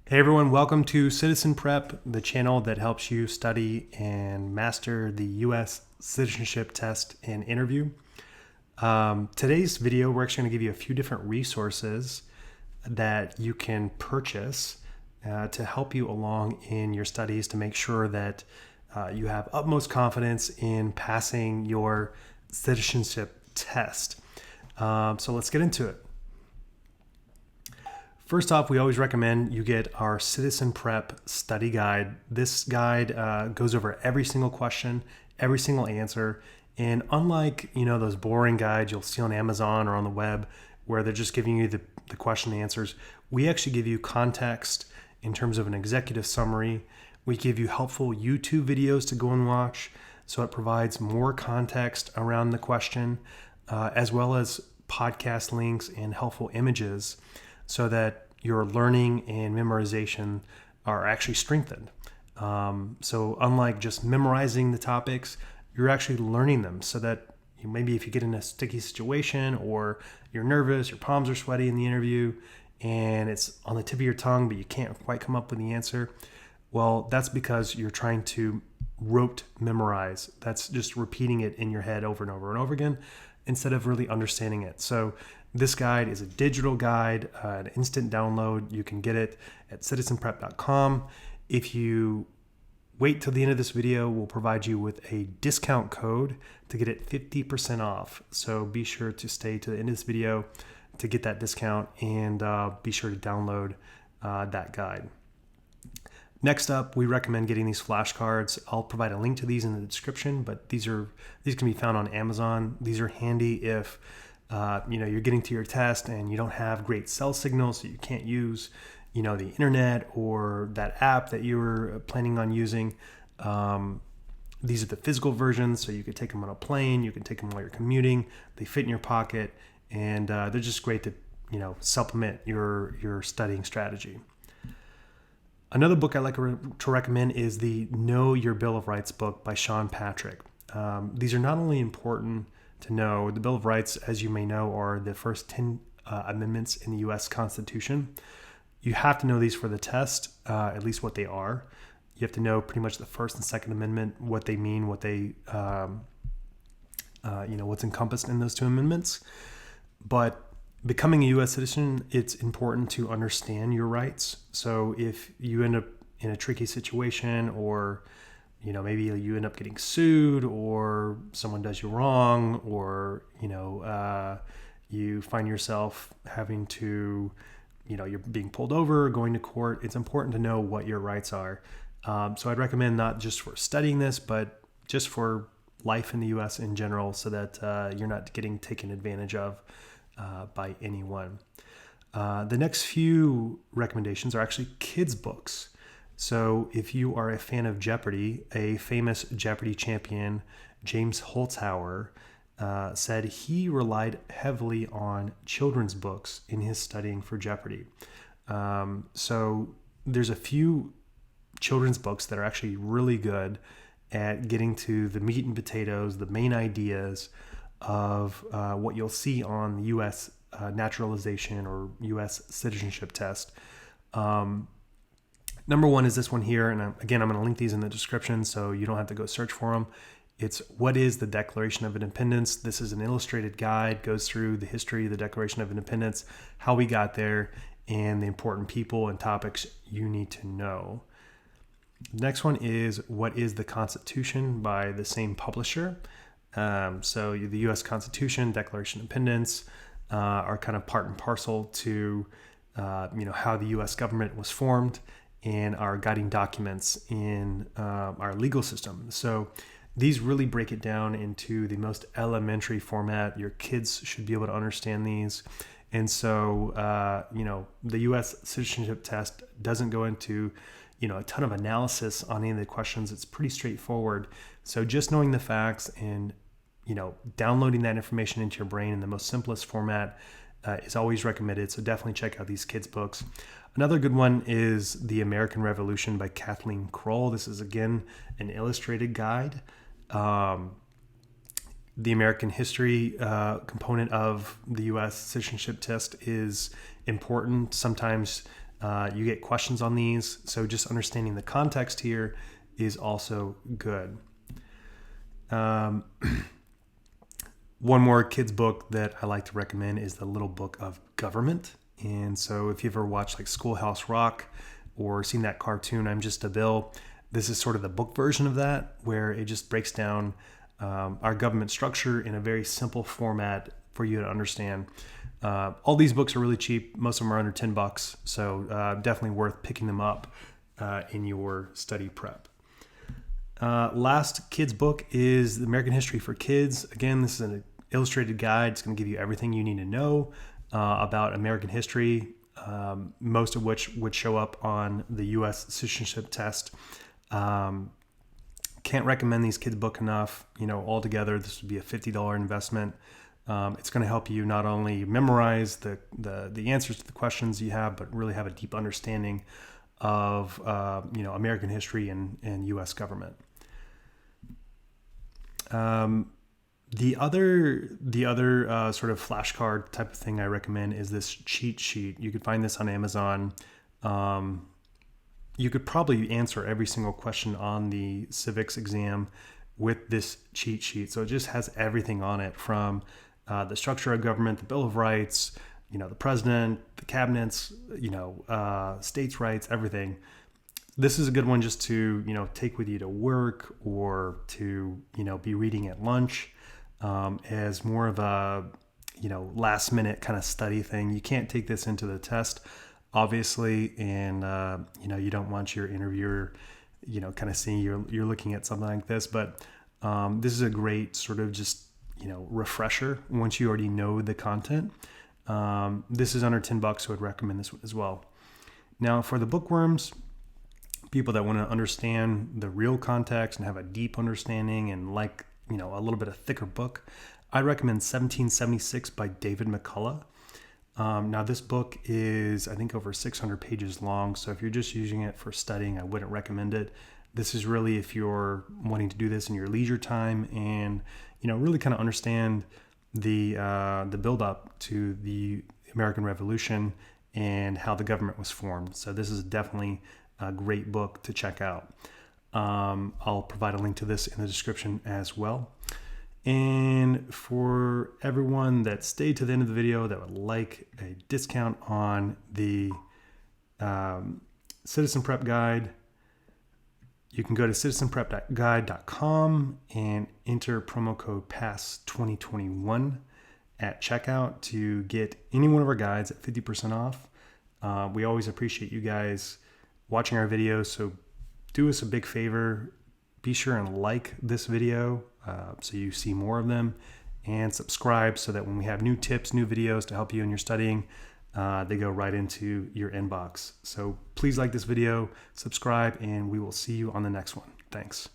Hey everyone, welcome to Citizen Prep, the channel that helps you study and master the US Citizenship Test and interview. Today's video, we're actually going to give you a few different resources that you can purchase to help you along in your studies to make sure that you have utmost confidence in passing your citizenship test. So let's get into it. First off, we always recommend you get our Citizen Prep study guide. This guide goes over every single question, every single answer. And unlike, those boring guides you'll see on Amazon or on the web where they're just giving you the question and answers, we actually give you context in terms of an executive summary. We give you helpful YouTube videos to go and watch. So it provides more context around the question, as well as podcast links and helpful images, so that your learning and memorization are actually strengthened. So unlike just memorizing the topics, you're actually learning them so that maybe if you get in a sticky situation or you're nervous, your palms are sweaty in the interview and it's on the tip of your tongue, but you can't quite come up with the answer. Well, that's because you're trying to rote memorize. That's just repeating it in your head over and over and over again instead of really understanding it. So this guide is a digital guide, an instant download. You can get it at citizenprep.com. If you wait till the end of this video, we'll provide you with a discount code to get it 50% off. So be sure to stay to the end of this video to get that discount, and be sure to download that guide. Next up, we recommend getting these flashcards. I'll provide a link to these in the description, but these can be found on Amazon. These are handy if you're getting to your test and you don't have great cell signal, so you can't use the internet or that app that you were planning on using. These are the physical versions, so you could take them on a plane, you can take them while you're commuting. They fit in your pocket, and they're just great to supplement your studying strategy. Another book I like to recommend is the Know Your Bill of Rights book by Sean Patrick. These are not only important to know. The Bill of Rights, as you may know, are the first 10 amendments in the US Constitution. You have to know these for the test, at least what they are. You have to know pretty much the First and Second Amendment, what they mean, what they, what's encompassed in those two amendments. But becoming a U.S. citizen, it's important to understand your rights. So if you end up in a tricky situation, or maybe you end up getting sued, or someone does you wrong, or you find yourself having to, you're being pulled over, going to court, it's important to know what your rights are. So I'd recommend not just for studying this, but just for life in the U.S. in general, so that you're not getting taken advantage of by anyone. The next few recommendations are actually kids' books. So if you are a fan of Jeopardy, a famous Jeopardy champion, James Holzhauer, said he relied heavily on children's books in his studying for Jeopardy. So there's a few children's books that are actually really good at getting to the meat and potatoes, the main ideas of what you'll see on the U.S. Naturalization or U.S. Citizenship Test. Number one is this one here, and again, I'm going to link these in the description so you don't have to go search for them. It's What is the Declaration of Independence? This is an illustrated guide, goes through the history of the Declaration of Independence, how we got there, and the important people and topics you need to know. The next one is What is the Constitution by the same publisher. So the U.S. Constitution, Declaration of Independence are kind of part and parcel to how the U.S. government was formed and our guiding documents in our legal system. So these really break it down into the most elementary format. Your kids should be able to understand these. And so, the U.S. Citizenship Test doesn't go into, a ton of analysis on any of the questions. It's pretty straightforward. So just knowing the facts and, downloading that information into your brain in the most simplest format is always recommended. So definitely check out these kids' books. Another good one is The American Revolution by Kathleen Kroll. This is, again, an illustrated guide. The American history component of the U.S. Citizenship Test is important. Sometimes You get questions on these, so just understanding the context here is also good. One more kids book that I like to recommend is The Little Book of Government. And so if you ever watched like Schoolhouse Rock or seen that cartoon, I'm Just a Bill, this is sort of the book version of that, where it just breaks down our government structure in a very simple format for you to understand. All these books are really cheap. Most of them are under $10, so definitely worth picking them up in your study prep. Last kids book is American History for Kids. Again, this is an illustrated guide. It's going to give you everything you need to know about American history, most of which would show up on the US Citizenship Test. Can't recommend these kids book enough. Altogether, this would be a $50 investment. It's going to help you not only memorize the answers to the questions you have, but really have a deep understanding of American history and U.S. government. The other sort of flashcard type of thing I recommend is this cheat sheet. You could find this on Amazon. You could probably answer every single question on the civics exam with this cheat sheet. So it just has everything on it, from the structure of government, the Bill of Rights, the president, the cabinets, states' rights, everything. This is a good one just to, take with you to work or to, be reading at lunch as more of a, last minute kind of study thing. You can't take this into the test, obviously, and, you don't want your interviewer, kind of seeing you're looking at something like this. But this is a great sort of just, refresher once you already know the content. This is under $10, so I'd recommend this one as well. Now, for the bookworms, people that want to understand the real context and have a deep understanding and like, a little bit of thicker book, I recommend 1776 by David McCullough. Now, this book is, I think, over 600 pages long. So if you're just using it for studying, I wouldn't recommend it. This is really if you're wanting to do this in your leisure time and, really kind of understand the build up to the American Revolution and how the government was formed. So this is definitely a great book to check out. I'll provide a link to this in the description as well. And for everyone that stayed to the end of the video that would like a discount on the Citizen Prep Guide, you can go to citizenprepguide.com and enter promo code PASS2021 at checkout to get any one of our guides at 50% off. We always appreciate you guys watching our videos, so do us a big favor. Be sure and like this video so you see more of them, and subscribe so that when we have new tips, new videos to help you in your studying, they go right into your inbox. So please like this video, subscribe, and we will see you on the next one. Thanks.